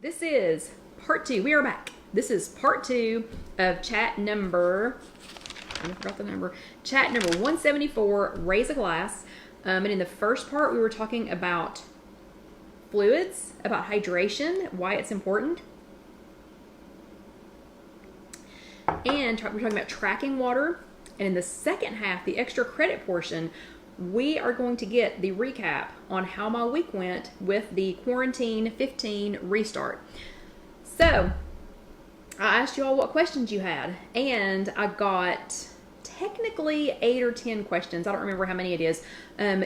This is part two. We are back. This is part two of chat number, I forgot the number, chat number 174, Raise a Glass. And in the first part, we were talking about fluids, about hydration, why it's important. And we're talking about tracking water. And in the second half, the extra credit portion, we are going to get the recap on how my week went with the Quarantine 15 restart. So, I asked you all what questions you had, and I got technically 8 or 10 questions. I don't remember how many it is.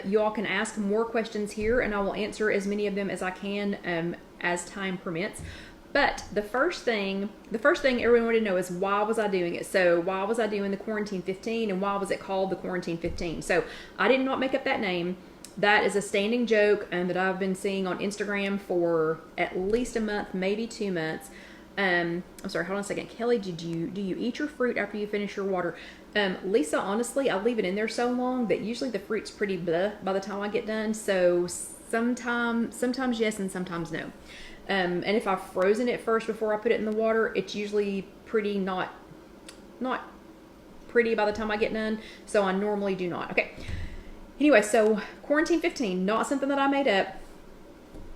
You all can ask more questions here, and I will answer as many of them as I can as time permits. But the first thing everyone wanted to know is, why was I doing it? So why was I doing the Quarantine 15, and why was it called the Quarantine 15? So I did not make up that name. That is a standing joke that I've been seeing on Instagram for at least a month, maybe 2 months. I'm sorry, hold on a second. Kelly, do you eat your fruit after you finish your water? Lisa, honestly, I leave it in there so long that usually the fruit's pretty bleh by the time I get done. So sometimes yes and sometimes no. And if I've frozen it first before I put it in the water, it's usually pretty not pretty by the time I get done. So I normally do not. Okay. Anyway, so Quarantine 15, not something that I made up.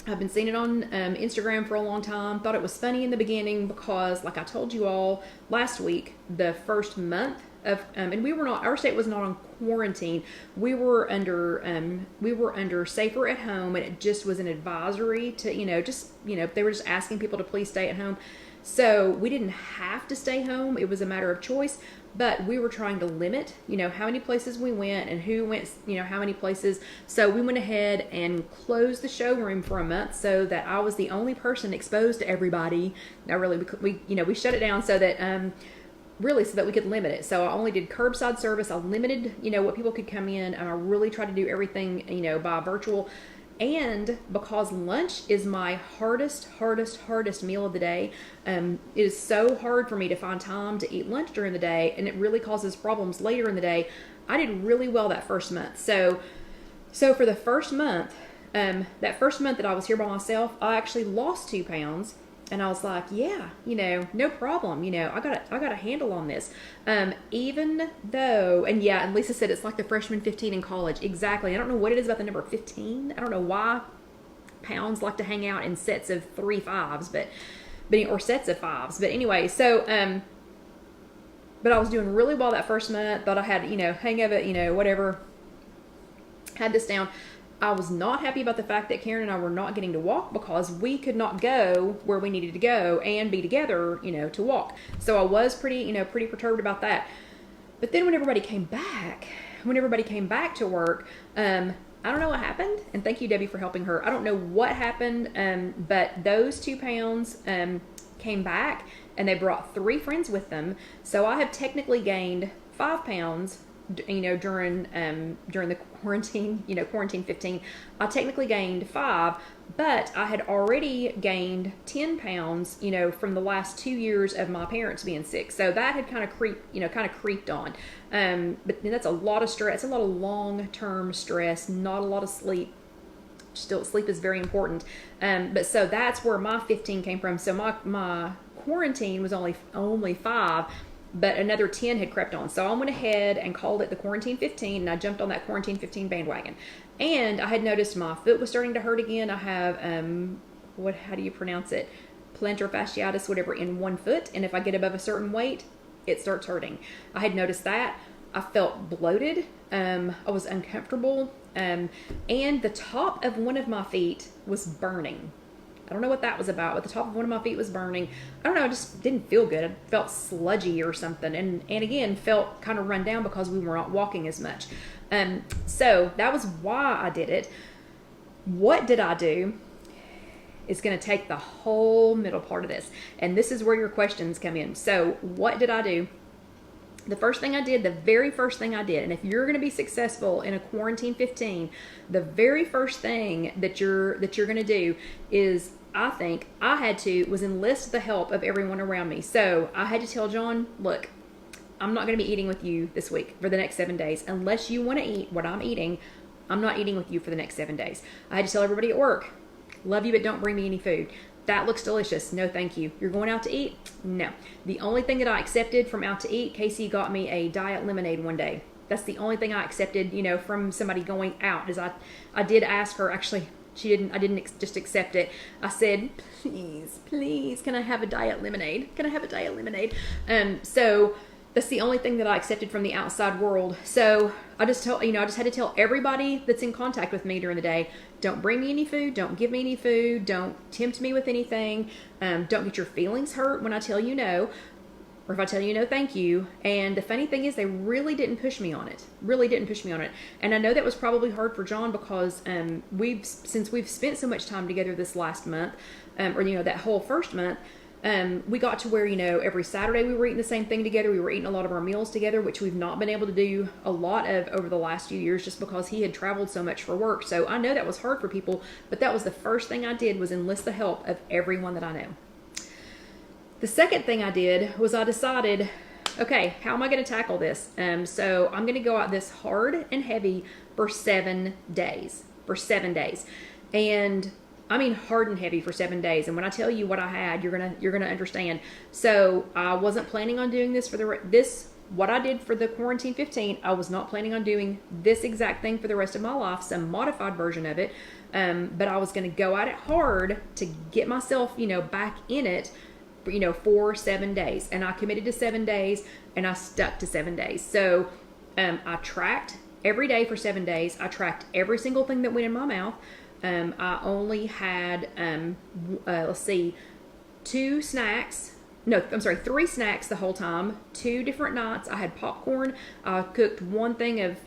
I've been seeing it on Instagram for a long time. Thought it was funny in the beginning because, like I told you all last week, the first month of and we were not, our state was not on quarantine. We were under safer at home, and it just was an advisory to they were just asking people to please stay at home. So we didn't have to stay home. It was a matter of choice, but we were trying to limit, how many places we went and who went, how many places. So we went ahead and closed the showroom for a month so that I was the only person exposed to everybody. Now, really, we shut it down so that, so that we could limit it. So I only did curbside service. I limited, what people could come in, and I really tried to do everything, by virtual. And because lunch is my hardest meal of the day, it is so hard for me to find time to eat lunch during the day, and it really causes problems later in the day. I did really well that first month. So for the first month, that first month that I was here by myself, I actually lost 2 pounds. And I was like, yeah, no problem. I got a handle on this. Even though, and Lisa said it's like the freshman 15 in college. Exactly. I don't know what it is about the number 15. I don't know why pounds like to hang out in sets of 3 5s, or sets of 5s. But anyway, so, but I was doing really well that first month. Thought I had, hang of it, whatever. Had this down. I was not happy about the fact that Karen and I were not getting to walk because we could not go where we needed to go and be together, to walk. So I was pretty perturbed about that. But then when everybody came back to work, I don't know what happened. And thank you, Debbie, for helping her. I don't know what happened, but those 2 pounds came back, and they brought 3 friends with them. So I have technically gained 5 pounds during the quarantine, Quarantine 15, I technically gained 5, but I had already gained 10 pounds, from the last 2 years of my parents being sick. So that had kind of creeped on. But that's a lot of stress, a lot of long-term stress, not a lot of sleep. Still, sleep is very important. But so that's where my 15 came from. So my quarantine was only 5. But another 10 had crept on. So I went ahead and called it the Quarantine 15, and I jumped on that Quarantine 15 bandwagon. And I had noticed my foot was starting to hurt again. I have, how do you pronounce it? Plantar fasciitis, whatever, in one foot. And if I get above a certain weight, it starts hurting. I had noticed that. I felt bloated. I was uncomfortable. And the top of one of my feet was burning. I don't know what that was about, but the top of one of my feet was burning. I don't know, I just didn't feel good. I felt sludgy or something. And again, felt kind of run down because we were not walking as much. So that was why I did it. What did I do is going to take the whole middle part of this. And this is where your questions come in. So what did I do? The very first thing I did, and if you're going to be successful in a Quarantine 15, the very first thing that you're going to do is, I think I had to, was enlist the help of everyone around me. So I had to tell John, look, I'm not going to be eating with you this week for the next 7 days. Unless you want to eat what I'm eating, I'm not eating with you for the next 7 days. I had to tell everybody at work, love you, but don't bring me any food. that looks delicious. No, thank you. You're going out to eat? No. The only thing that I accepted from out to eat, Casey got me a diet lemonade one day. That's the only thing I accepted, from somebody going out. Is I did ask her, actually, I didn't just accept it. I said, please, can I have a diet lemonade? Can I have a diet lemonade? So that's the only thing that I accepted from the outside world. So I just had to tell everybody that's in contact with me during the day, don't bring me any food, don't give me any food, don't tempt me with anything, don't get your feelings hurt when I tell you no, or if I tell you no, thank you. And the funny thing is, they really didn't push me on it. And I know that was probably hard for John because since we've spent so much time together this last month, or that whole first month, we got to where, every Saturday we were eating the same thing together. We were eating a lot of our meals together, which we've not been able to do a lot of over the last few years just because he had traveled so much for work. So I know that was hard for people, but that was the first thing I did, was enlist the help of everyone that I know. The second thing I did was I decided, okay, how am I going to tackle this? So I'm going to go out this hard and heavy for 7 days. And I mean hard and heavy for 7 days. And when I tell you what I had, you're gonna understand. So I wasn't planning on doing this what I did for the quarantine 15. I was not planning on doing this exact thing for the rest of my life, some modified version of it. But I was going to go at it hard to get myself, back in it, for 7 days. And I committed to 7 days, and I stuck to 7 days. So I tracked every day for 7 days. I tracked every single thing that went in my mouth. I only had, 3 snacks the whole time, 2 different nights. I had popcorn. I cooked 1 thing of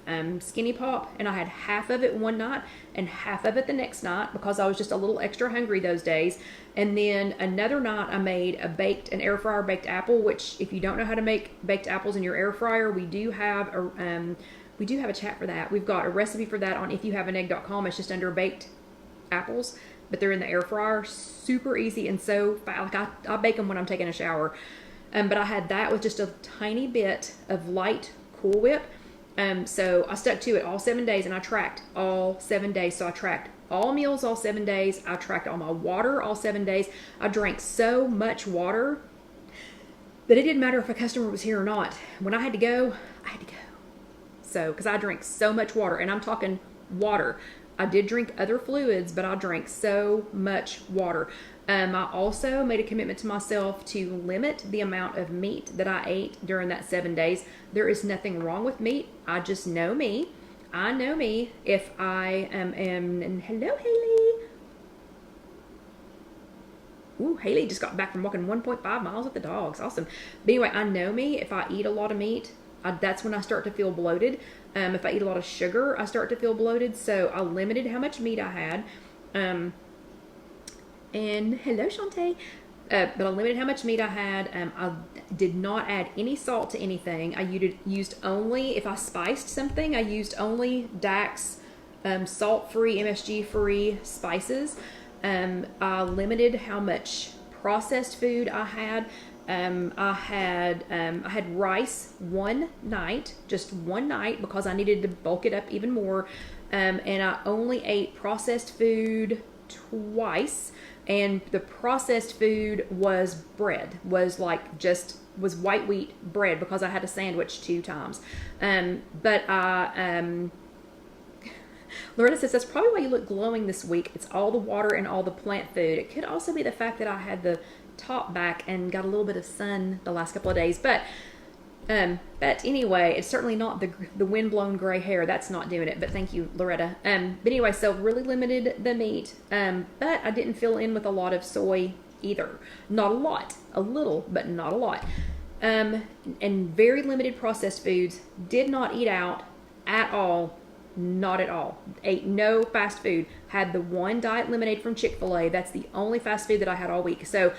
Skinny Pop, and I had half of it one night and half of it the next night because I was just a little extra hungry those days. And then another night I made an air fryer baked apple, which if you don't know how to make baked apples in your air fryer, we do have a chat for that. We've got a recipe for that on IfYouHaveAnEgg.com. It's just under baked apples, but they're in the air fryer. Super easy and so fast. Like I bake them when I'm taking a shower. But I had that with just a tiny bit of light Cool Whip. So I stuck to it all 7 days, and I tracked all 7 days. So I tracked all meals all 7 days. I tracked all my water all 7 days. I drank so much water that it didn't matter if a customer was here or not. When I had to go, I had to go. So, because I drank so much water, and I'm talking water. I did drink other fluids, but I drank so much water. I also made a commitment to myself to limit the amount of meat that I ate during that 7 days. There is nothing wrong with meat. I just know me. I know me. If I am, and hello, Haley. Ooh, Haley just got back from walking 1.5 miles with the dogs. Awesome. But anyway, I know me. If I eat a lot of meat, that's when I start to feel bloated. If I eat a lot of sugar, I start to feel bloated. So I limited how much meat I had. And hello, Shantae. But I limited how much meat I had. I did not add any salt to anything. I used only, if I spiced something, I used only Dax salt-free, MSG-free spices. I limited how much processed food I had. I had rice just one night, because I needed to bulk it up even more. And I only ate processed food twice. And the processed food was bread, was white wheat bread, because I had a sandwich 2 times. But Loretta says, that's probably why you look glowing this week. It's all the water and all the plant food. It could also be the fact that I had the top back and got a little bit of sun the last couple of days. But anyway, it's certainly not the wind-blown gray hair. That's not doing it. But thank you, Loretta. But anyway, so really limited the meat. But I didn't fill in with a lot of soy either. Not a lot. A little, but not a lot. And very limited processed foods. Did not eat out at all. Not at all. Ate no fast food. Had the 1 diet lemonade from Chick-fil-A. That's the only fast food that I had all week. So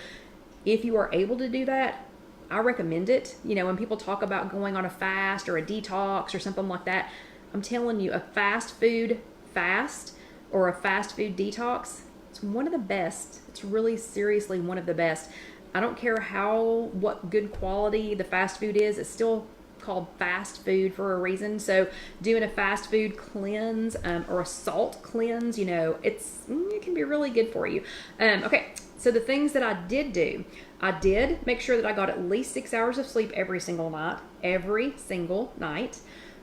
if you are able to do that, I recommend it. When people talk about going on a fast or a detox or something like that, I'm telling you, a fast food fast or a fast food detox, it's one of the best. It's really seriously one of the best. I don't care what good quality the fast food is. It's still called fast food for a reason. So doing a fast food cleanse or a salt cleanse, it can be really good for you. Okay, So the things that I did do, I did make sure that I got at least 6 hours of sleep every single night.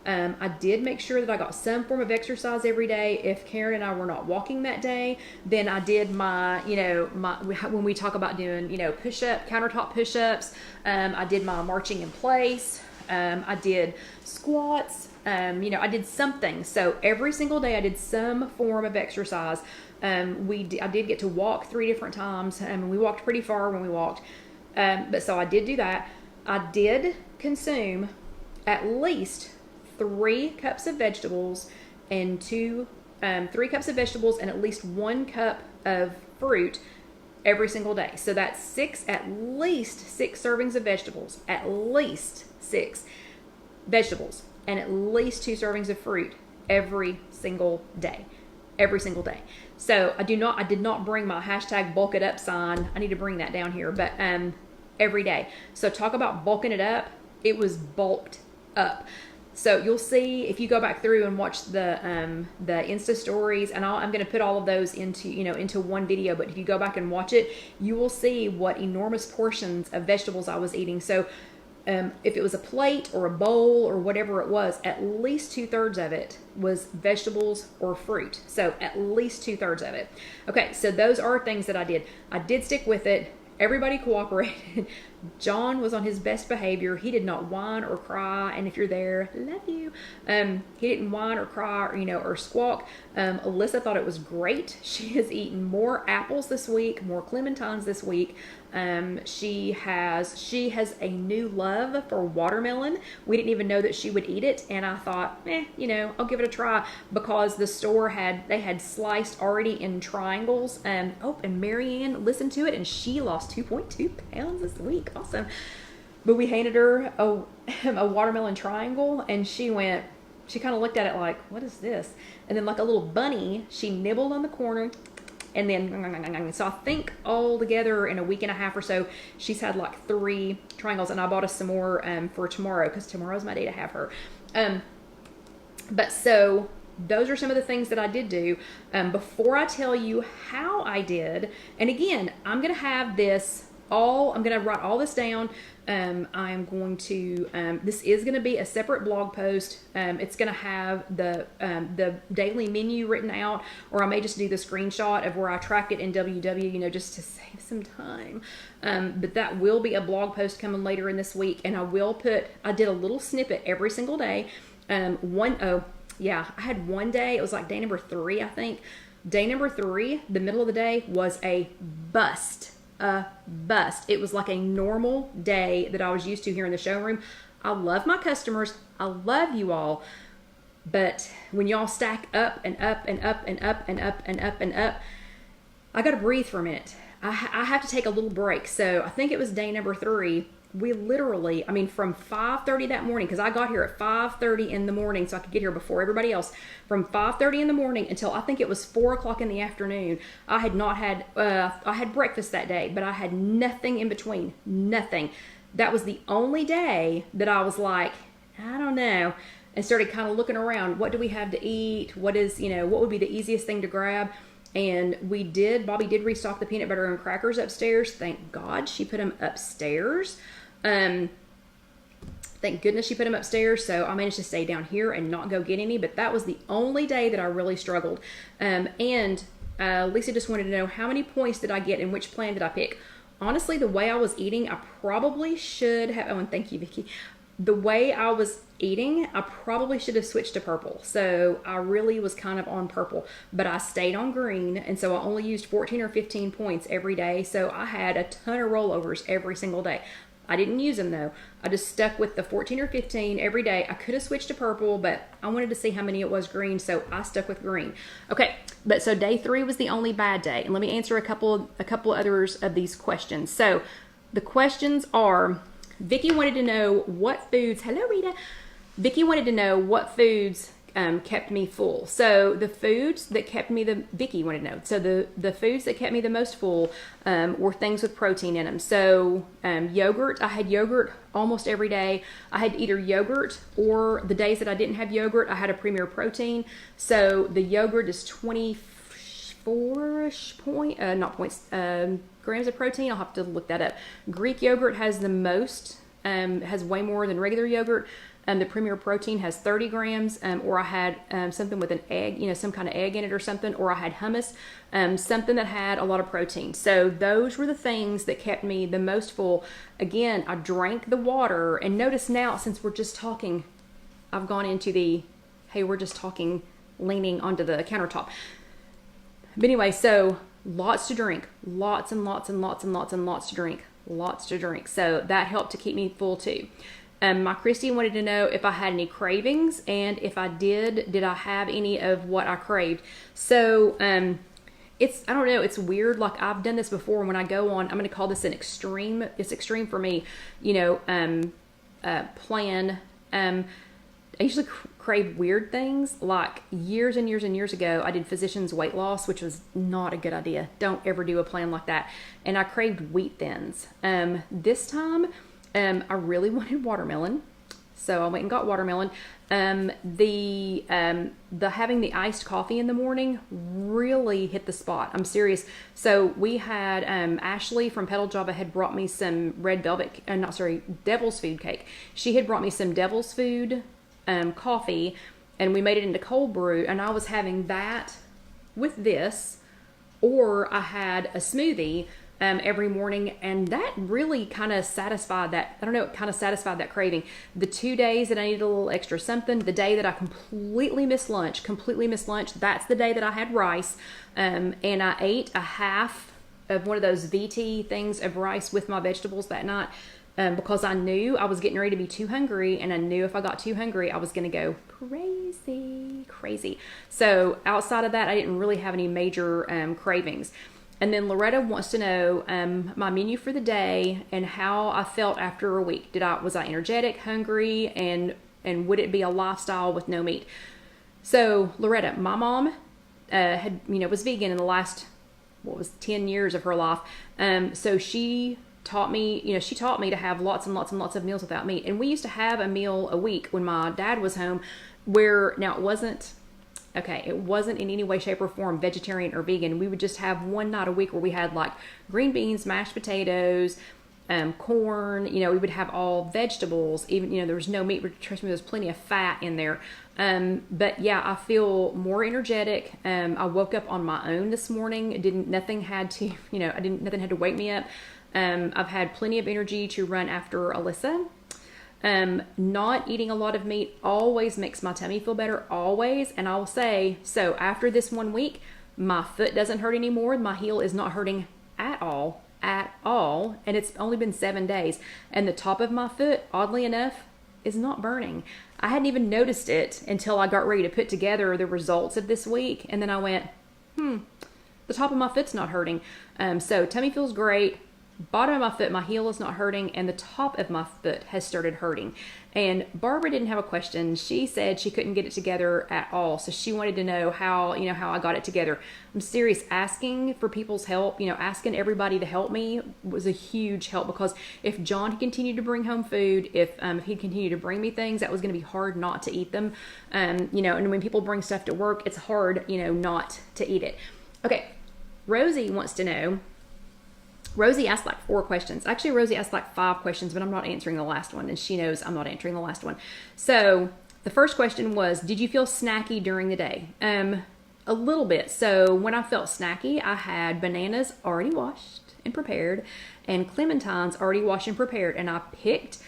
I did make sure that I got some form of exercise every day. If Karen and I were not walking that day, then I did my, when we talk about doing, countertop push-ups, I did my marching in place. I did squats. I did something. So every single day I did some form of exercise. I did get to walk 3 different times. We walked pretty far when we walked. But so I did do that. I did consume at least 3 cups of vegetables and 3 cups of vegetables and at least 1 cup of fruit every single day. So that's at least 6 servings of vegetables, at least 6 vegetables, and at least 2 servings of fruit every single day. So I did not bring my hashtag bulk it up sign. I need to bring that down here, but every day. So talk about bulking it up. It was bulked up. So you'll see if you go back through and watch the Insta stories, and I'm going to put all of those into one video. But if you go back and watch it, you will see what enormous portions of vegetables I was eating. So if it was a plate or a bowl or whatever it was, at least 2/3 of it was vegetables or fruit. So at least 2/3 of it. Okay, so those are things that I did. I did stick with it. Everybody cooperated. John was on his best behavior. He did not whine or cry. And if you're there, love you. He didn't whine or cry or squawk. Alyssa thought it was great. She has eaten more apples this week, more clementines this week. She has a new love for watermelon. We didn't even know that she would eat it. And I thought, I'll give it a try, because the store they had sliced already in triangles. And Marianne listened to it and she lost 2.2 pounds this week. Awesome. But we handed her a watermelon triangle, and she kind of looked at it like, what is this? And then like a little bunny, she nibbled on the corner, and then, so I think all together in a week and a half or so, she's had like 3 triangles, and I bought us some more for tomorrow, because tomorrow's my day to have her. But so those are some of the things that I did do. Before I tell you how I did, and again, I'm going to write all this down. I'm going to, this is going to be a separate blog post. It's going to have the daily menu written out, or I may just do the screenshot of where I tracked it in WW, just to save some time. But that will be a blog post coming later in this week. And I did a little snippet every single day. I had one day, it was like day number 3, I think. Day number 3, the middle of the day was a bust. It was like a normal day that I was used to here in the showroom. I love my customers. I love you all. But when y'all stack up and up and up and up and up and up and up, I got to breathe for a minute. I have to take a little break. So I think it was day number 3. We literally, from 5:30 that morning, because I got here at 5:30 in the morning so I could get here before everybody else. From 5:30 in the morning until I think it was 4 o'clock in the afternoon, I had breakfast that day, but I had nothing in between. Nothing. That was the only day that I was like, I don't know, and started kind of looking around. What do we have to eat? What would be the easiest thing to grab? And Bobby did restock the peanut butter and crackers upstairs. Thank God she put them upstairs. Thank goodness she put them upstairs. So I managed to stay down here and not go get any. But that was the only day that I really struggled. Lisa just wanted to know, how many points did I get and which plan did I pick? Honestly, the way I was eating, I probably should have. Oh, and thank you, Vicki. The way I was eating, I probably should have switched to purple. So I really was kind of on purple, but I stayed on green. And so I only used 14 or 15 points every day. So I had a ton of rollovers every single day. I didn't use them though. I just stuck with the 14 or 15 every day. I could have switched to purple, but I wanted to see how many it was green. So I stuck with green. Okay. But so day 3 was the only bad day. And let me answer a couple others of these questions. So the questions are, Vicki wanted to know what foods, hello Rita. Vicki wanted to know what foods kept me full. So the foods that kept me Vicki wanted to know. So the foods that kept me the most full were things with protein in them. So yogurt, I had yogurt almost every day. I had either yogurt, or the days that I didn't have yogurt, I had a Premier Protein. So the yogurt is 25 4-ish not points, grams of protein. I'll have to look that up. Greek yogurt has the most, has way more than regular yogurt. The Premier Protein has 30 grams, or I had something with an egg, some kind of egg in it or something, or I had hummus, something that had a lot of protein. So those were the things that kept me the most full. Again, I drank the water, and notice now, since we're just talking, I've gone into the, hey, we're just talking, leaning onto the countertop. But anyway, so lots to drink, lots and lots and lots and lots and lots to drink, lots to drink. So that helped to keep me full too. My Christy wanted to know if I had any cravings, and if I did I have any of what I craved? So, I don't know, it's weird. Like, I've done this before when I go on, I'm going to call this an extreme, it's extreme for me, plan. I usually crave weird things. Like years and years and years ago, I did physician's weight loss, which was not a good idea. Don't ever do a plan like that. And I craved wheat thins. This time, I really wanted watermelon, so I went and got watermelon. The having the iced coffee in the morning really hit the spot. I'm serious. So we had Ashley from Petal Java had brought me some Devil's Food cake. She had brought me some Devil's Food coffee, and we made it into cold brew. And I was having that with this, or I had a smoothie. Every morning, and that really kind of satisfied that, I don't know, it kind of satisfied that craving. The 2 days that I needed a little extra something, the day that I completely missed lunch, that's the day that I had rice, and I ate a half of one of those VT things of rice with my vegetables that night, because I knew I was getting ready to be too hungry, and I knew if I got too hungry, I was going to go crazy. So outside of that, I didn't really have any major cravings. And then Loretta wants to know my menu for the day and how I felt after a week. Was I energetic, hungry, and would it be a lifestyle with no meat? So Loretta, my mom was vegan in the last 10 years of her life. So she taught me to have lots and lots and lots of meals without meat. And we used to have a meal a week when my dad was home, where now it wasn't in any way, shape, or form vegetarian or vegan. We would just have one night a week where we had like green beans, mashed potatoes, corn. We would have all vegetables. Even, there was no meat, but trust me, there's plenty of fat in there. But yeah, I feel more energetic. I woke up on my own this morning. Nothing had to wake me up. I've had plenty of energy to run after Alyssa. Not eating a lot of meat always makes my tummy feel better, always. And I will say, so after this 1 week, my foot doesn't hurt anymore. My heel is not hurting at all. And it's only been 7 days. And the top of my foot, oddly enough, is not burning. I hadn't even noticed it until I got ready to put together the results of this week. And then I went, the top of my foot's not hurting. So tummy feels great. Bottom of my foot, my heel is not hurting, and the top of my foot has started hurting. And Barbara didn't have a question. She said she couldn't get it together at all. So she wanted to know how I got it together. I'm serious. Asking for people's help, asking everybody to help me was a huge help, because if John had continued to bring home food, if he'd continued to bring me things, that was going to be hard not to eat them. And when people bring stuff to work, it's hard, not to eat it. Okay. Rosie wants to know, Rosie asked like 4 questions. Actually, Rosie asked like 5 questions, but I'm not answering the last one, and she knows I'm not answering the last one. So the first question was, did you feel snacky during the day? A little bit. So when I felt snacky, I had bananas already washed and prepared, and clementines already washed and prepared, and I picked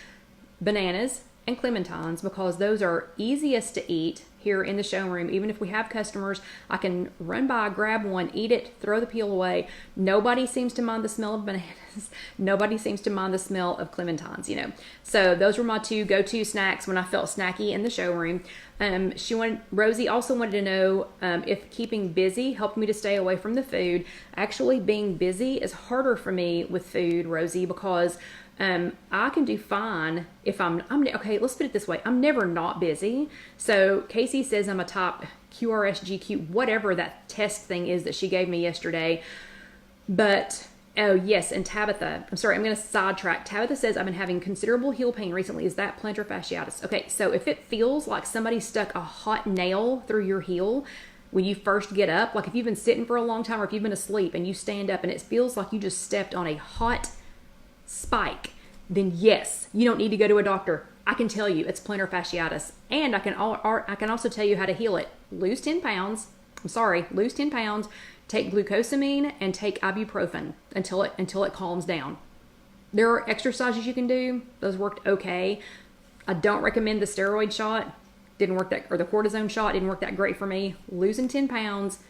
bananas and clementines because those are easiest to eat here in the showroom. Even if we have customers, I can run by, grab one, eat it, throw the peel away. Nobody seems to mind the smell of bananas. Nobody seems to mind the smell of clementines, So those were my 2 go-to snacks when I felt snacky in the showroom. Rosie also wanted to know if keeping busy helped me to stay away from the food. Actually, being busy is harder for me with food, Rosie, because I can do fine if I'm okay, let's put it this way. I'm never not busy. So Casey says I'm a top QRSGQ, whatever that test thing is that she gave me yesterday. But, oh yes, and Tabitha, I'm sorry, I'm going to sidetrack. Tabitha says I've been having considerable heel pain recently. Is that plantar fasciitis? Okay, so if it feels like somebody stuck a hot nail through your heel, when you first get up, like if you've been sitting for a long time or if you've been asleep and you stand up and it feels like you just stepped on a hot spike, then yes, you don't need to go to a doctor. I can tell you it's plantar fasciitis, and I can also tell you how to heal it. Lose 10 pounds. Lose 10 pounds. Take glucosamine and take ibuprofen until it calms down. There are exercises you can do. Those worked okay. I don't recommend the steroid shot. Didn't work that, or the cortisone shot didn't work that great for me. Losing 10 pounds,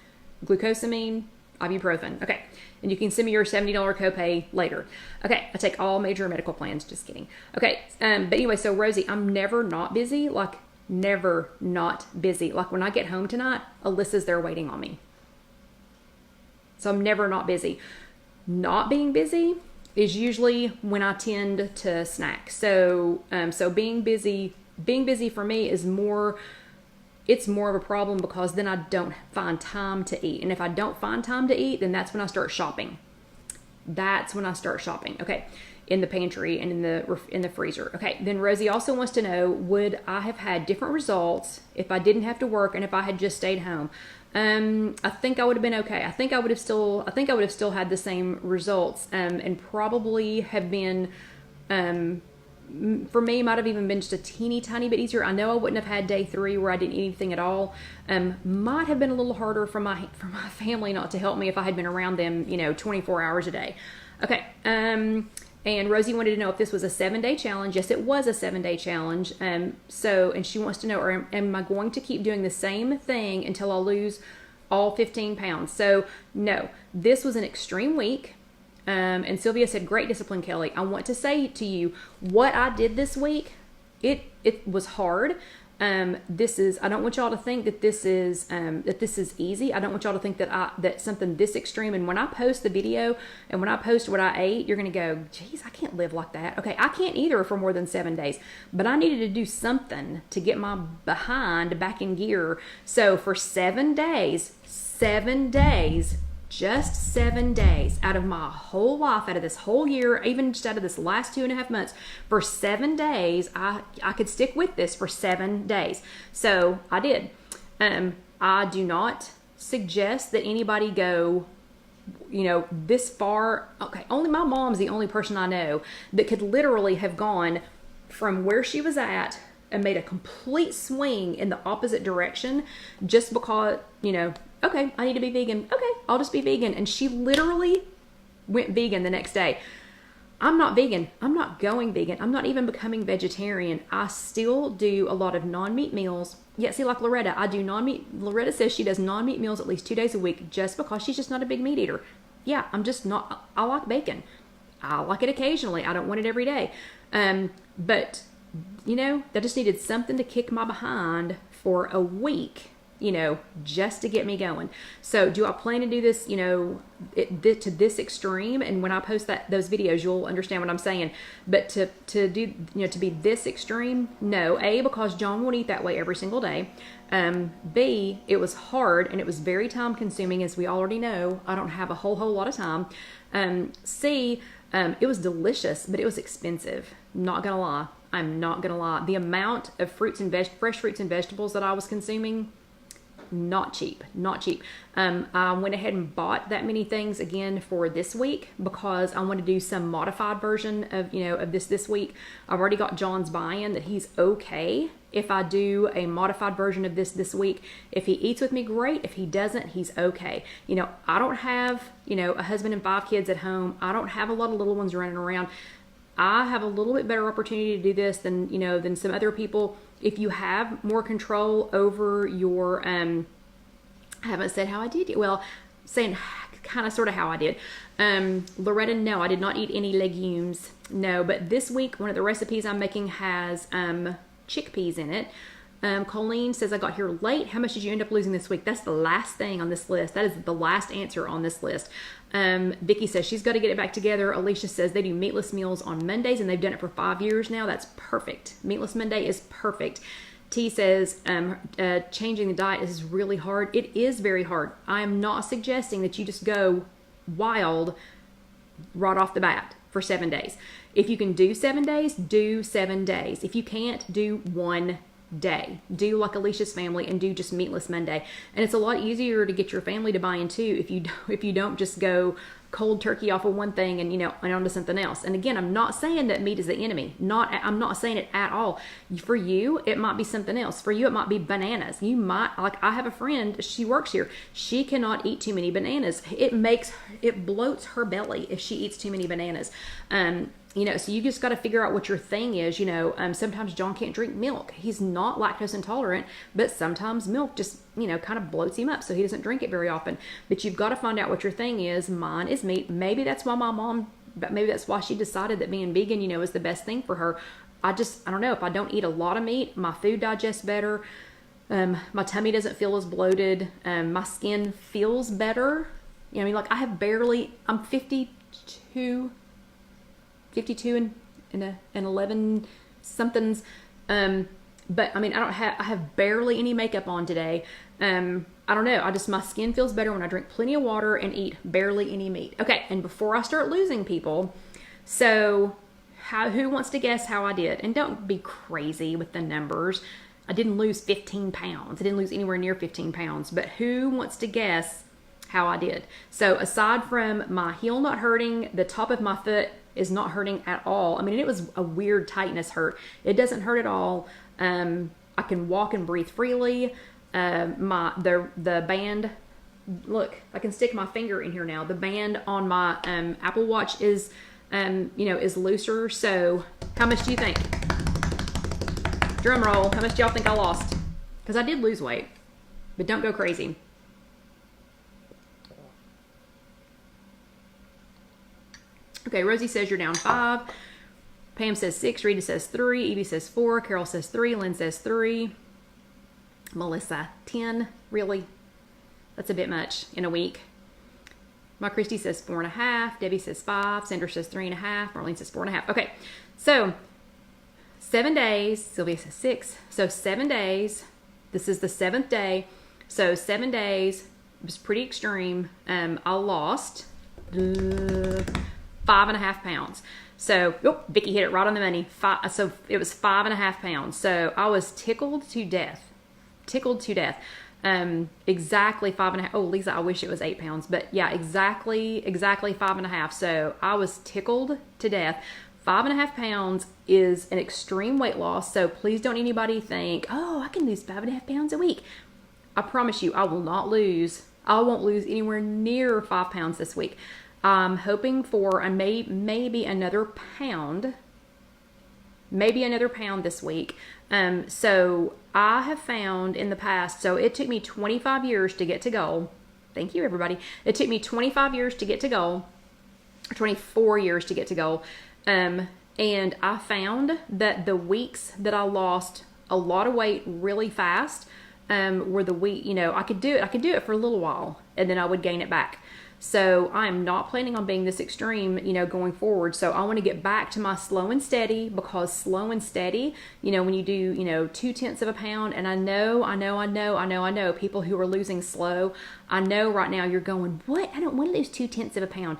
glucosamine, ibuprofen. Okay. And you can send me your $70 copay later. Okay. I take all major medical plans. Just kidding. Okay. But anyway, so Rosie, I'm never not busy. Like never not busy. Like when I get home tonight, Alyssa's there waiting on me. So I'm never not busy. Not being busy is usually when I tend to snack. So being busy for me is it's more of a problem because then I don't find time to eat. And if I don't find time to eat, then that's when I start shopping. Okay. In the pantry and in the freezer. Okay. Then Rosie also wants to know, would I have had different results if I didn't have to work and if I had just stayed home? I think I would have been okay. I think I would have still had the same results, and probably have been, for me, might have even been just a teeny tiny bit easier. I know I wouldn't have had day 3 where I didn't eat anything at all. Might have been a little harder for my family not to help me if I had been around them, 24 hours a day. Okay. And Rosie wanted to know if this was a 7-day challenge. Yes, it was a 7-day challenge. And she wants to know, am I going to keep doing the same thing until I lose all 15 pounds? So no, this was an extreme week. And Sylvia said, great discipline, Kelly. I want to say to you what I did this week. It was hard. I don't want y'all to think that this is easy. I don't want y'all to think that something this extreme. And when I post the video and when I post what I ate, you're going to go, geez, I can't live like that. Okay. I can't either for more than 7 days, but I needed to do something to get my behind back in gear. So for 7 days, just 7 days out of my whole life, out of this whole year, even just out of this last 2.5 months, for 7 days, I could stick with this for 7 days. So I did. I do not suggest that anybody go, this far. Okay. Only my mom's the only person I know that could literally have gone from where she was at and made a complete swing in the opposite direction just because, okay, I need to be vegan. Okay, I'll just be vegan. And she literally went vegan the next day. I'm not vegan. I'm not going vegan. I'm not even becoming vegetarian. I still do a lot of non-meat meals. Yeah, see, like Loretta, I do non-meat. Loretta says she does non-meat meals at least 2 days a week just because she's just not a big meat eater. Yeah, I'm just not. I like bacon. I like it occasionally. I don't want it every day. But I just needed something to kick my behind for a week, just to get me going. So do I plan to do this, to this extreme? And when I post those videos, you'll understand what I'm saying. But to do, to be this extreme, no. A, because John won't eat that way every single day. B, it was hard and it was very time consuming, as we already know. I don't have a whole lot of time. C, it was delicious, but it was expensive. Not gonna lie. I'm not gonna lie. The amount of fresh fruits and vegetables that I was consuming, not cheap. I went ahead and bought that many things again for this week because I want to do some modified version of, of this week. I've already got John's buy-in that he's okay if I do a modified version of this week. If he eats with me, great. If he doesn't, he's okay. I don't have, a husband and 5 kids at home. I don't have a lot of little ones running around. I have a little bit better opportunity to do this than some other people. If you have more control over your, I haven't said how I did. Well, saying kind of sort of how I did. Loretta, no, I did not eat any legumes. No, but this week, one of the recipes I'm making has chickpeas in it. Colleen says, I got here late. How much did you end up losing this week? That's the last thing on this list. That is the last answer on this list. Vicky says she's got to get it back together. Alicia says they do meatless meals on Mondays and they've done it for 5 years now. That's perfect. Meatless Monday is perfect. T says changing the diet is really hard. It is very hard. I am not suggesting that you just go wild right off the bat for 7 days. If you can do 7 days, do 7 days. If you can't, do 1 day. Do like Alicia's family and do just meatless Monday. And it's a lot easier to get your family to buy in too if you don't just go cold turkey off of one thing and and onto something else. And again, I'm not saying that meat is the enemy. I'm not saying it at all. For you, it might be something else. For you, it might be bananas. You might, like, I have a friend, she works here. She cannot eat too many bananas. It bloats her belly if she eats too many bananas. So you just got to figure out what your thing is. Sometimes John can't drink milk. He's not lactose intolerant, but sometimes milk just, kind of bloats him up. So he doesn't drink it very often. But you've got to find out what your thing is. Mine is meat. Maybe that's why maybe that's why she decided that being vegan, is the best thing for her. I don't know. If I don't eat a lot of meat, my food digests better. My tummy doesn't feel as bloated. My skin feels better. I'm 52 and 11 somethings. But I have barely any makeup on today. I don't know. My skin feels better when I drink plenty of water and eat barely any meat. Okay. And before I start losing people, so who wants to guess how I did? And don't be crazy with the numbers. I didn't lose 15 pounds. I didn't lose anywhere near 15 pounds, but who wants to guess how I did? So aside from my heel not hurting, the top of my foot is not hurting at all. It was a weird tightness hurt. It doesn't hurt at all. I can walk and breathe freely. The band, look, I can stick my finger in here now. The band on my Apple Watch is looser. So how much do you think? Drum roll. How much do y'all think I lost? Because I did lose weight, but don't go crazy. Okay, Rosie says you're down 5. Pam says 6. Rita says 3. Evie says 4. Carol says 3. Lynn says 3. Melissa, 10. Really? That's a bit much in a week. My Christy says 4.5. Debbie says 5. Sandra says 3.5. Marlene says 4.5. Okay, so 7 days. Sylvia says 6. So 7 days. This is the 7th day. So 7 days. It was pretty extreme. I lost 5.5 pounds. So, Vicky hit it right on the money. So it was 5.5 pounds. So I was tickled to death. Exactly 5.5. Oh, Lisa, I wish it was 8 pounds, but yeah, exactly 5.5. So I was tickled to death. 5.5 pounds is an extreme weight loss. So please don't anybody think, oh, I can lose 5.5 pounds a week. I promise you, I won't lose anywhere near 5 pounds this week. I'm hoping for maybe another pound. Maybe another pound this week. So I have found in the past, so it took me 25 years to get to goal. Thank you, everybody. It took me 25 years to get to goal, or 24 years to get to goal. And I found that the weeks that I lost a lot of weight really fast, were the week, I could do it for a little while and then I would gain it back. So I am not planning on being this extreme, going forward. So I want to get back to my slow and steady, because slow and steady, when you do, 0.2 of a pound, and I know people who are losing slow, I know right now you're going, what? I don't want to lose 0.2 of a pound.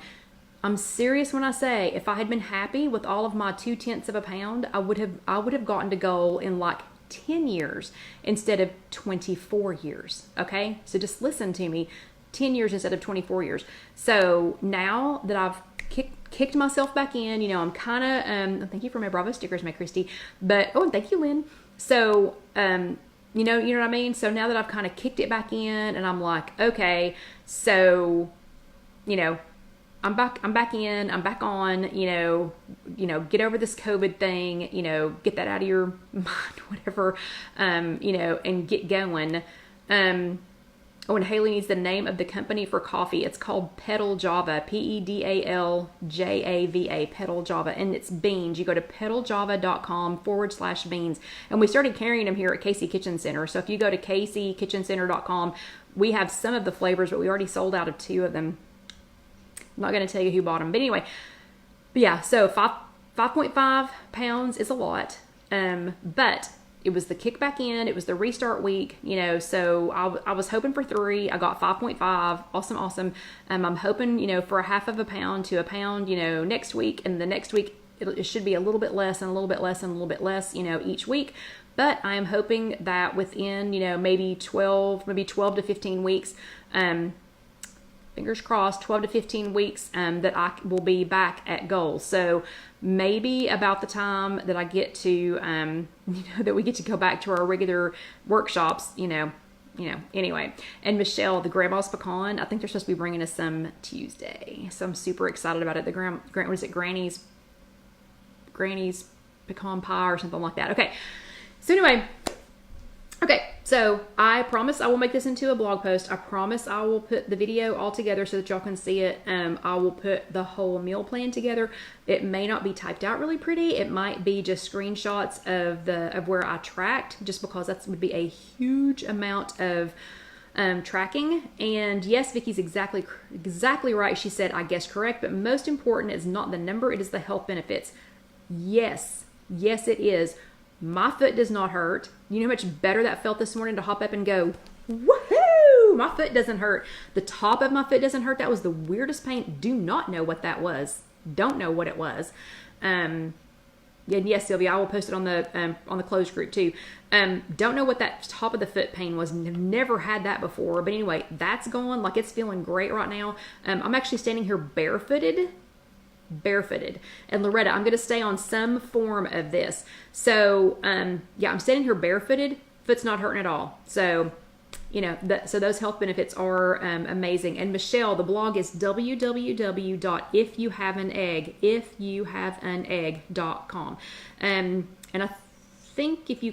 I'm serious when I say, if I had been happy with all of my 0.2 of a pound, I would have gotten to goal in like 10 years instead of 24 years. Okay. So just listen to me. 10 years instead of 24 years. So now that I've kicked myself back in, I'm kind of, thank you for my Bravo stickers, my Christy, but, and thank you, Lynn. So, you know what I mean? So now that I've kind of kicked it back in and I'm like, okay, so, I'm back in, I'm back on, get over this COVID thing, get that out of your mind, whatever, and get going. And Haley needs the name of the company for coffee. It's called Pedal Java, Pedaljava, Pedal Java, and it's beans. You go to pedaljava.com/beans. And we started carrying them here at Casey Kitchen Center. So if you go to CaseyKitchenCenter.com, we have some of the flavors, but we already sold out of 2 of them. I'm not going to tell you who bought them. But anyway, so 5.5 pounds is a lot. But it was the kick back in. It was the restart week, so I was hoping for 3. I got 5.5. Awesome. I'm hoping, for a half of a pound to a pound, next week. And the next week, it should be a little bit less and a little bit less and a little bit less, each week. But I am hoping that within, maybe 12 to 15 weeks, fingers crossed, 12 to 15 weeks, that I will be back at goals. So maybe about the time that I get to, that we get to go back to our regular workshops, anyway. And Michelle, the grandma's pecan, I think they're supposed to be bringing us some Tuesday. So I'm super excited about it. The what is it? Granny's pecan pie or something like that. Okay. So anyway, okay. So I promise I will make this into a blog post. I promise I will put the video all together so that y'all can see it. I will put the whole meal plan together. It may not be typed out really pretty. It might be just screenshots of where I tracked, just because that would be a huge amount of tracking. And yes, Vicky's exactly right. She said, I guess correct, but most important is not the number, it is the health benefits. Yes, it is. My foot does not hurt. You know how much better that felt this morning to hop up and go, woohoo! My foot doesn't hurt. The top of my foot doesn't hurt. That was the weirdest pain. Do not know what that was. Don't know what it was. And yes, Sylvia, I will post it on the closed group too. Don't know what that top of the foot pain was. Never had that before. But anyway, that's gone. Like, it's feeling great right now. I'm actually standing here barefooted. And Loretta, I'm going to stay on some form of this. So, yeah, I'm standing here barefooted. Foot's not hurting at all. So, so those health benefits are amazing. And Michelle, the blog is www.IfYouHaveAnEgg.com. And I think if you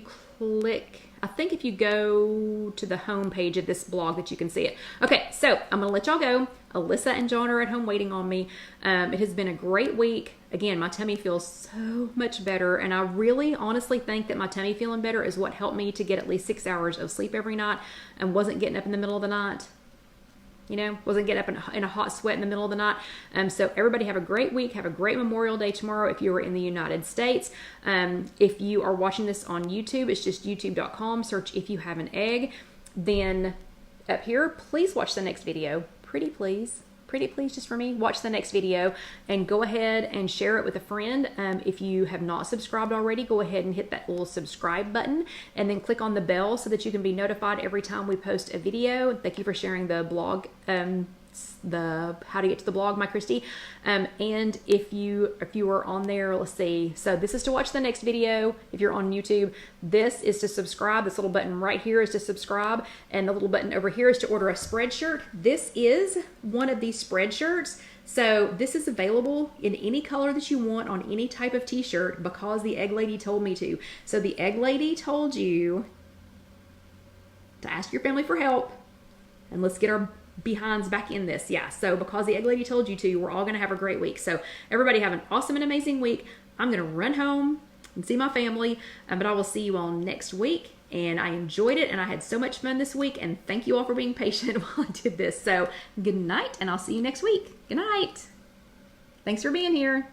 go to the home page of this blog that you can see it. Okay, so I'm going to let y'all go. Alyssa and John are at home waiting on me. It has been a great week. Again, my tummy feels so much better, and I really honestly think that my tummy feeling better is what helped me to get at least 6 hours of sleep every night and wasn't getting up in the middle of the night. Wasn't getting up in a hot sweat in the middle of the night. So everybody have a great week. Have a great Memorial Day tomorrow if you are in the United States. If you are watching this on YouTube, it's just youtube.com. Search If You Have an Egg. Then up here, please watch the next video. Pretty please, just for me, watch the next video and go ahead and share it with a friend. If you have not subscribed already, go ahead and hit that little subscribe button and then click on the bell so that you can be notified every time we post a video. Thank you for sharing the blog, the how to get to the blog, my Christy. And if you are on there, let's see. So this is to watch the next video. If you're on YouTube, this is to subscribe. This little button right here is to subscribe, and the little button over here is to order a spread shirt. This is one of these spread shirts. So this is available in any color that you want on any type of t-shirt because the Egg Lady told me to. So the Egg Lady told you to ask your family for help, and let's get our behinds back in this. Yeah, so because the Egg Lady told you to, we're all going to have a great week. So everybody have an awesome and amazing week. I'm going to run home and see my family, but I will see you all next week. And I enjoyed it, and I had so much fun this week, and thank you all for being patient while I did this. So good night, and I'll see you next week. Good night. Thanks for being here.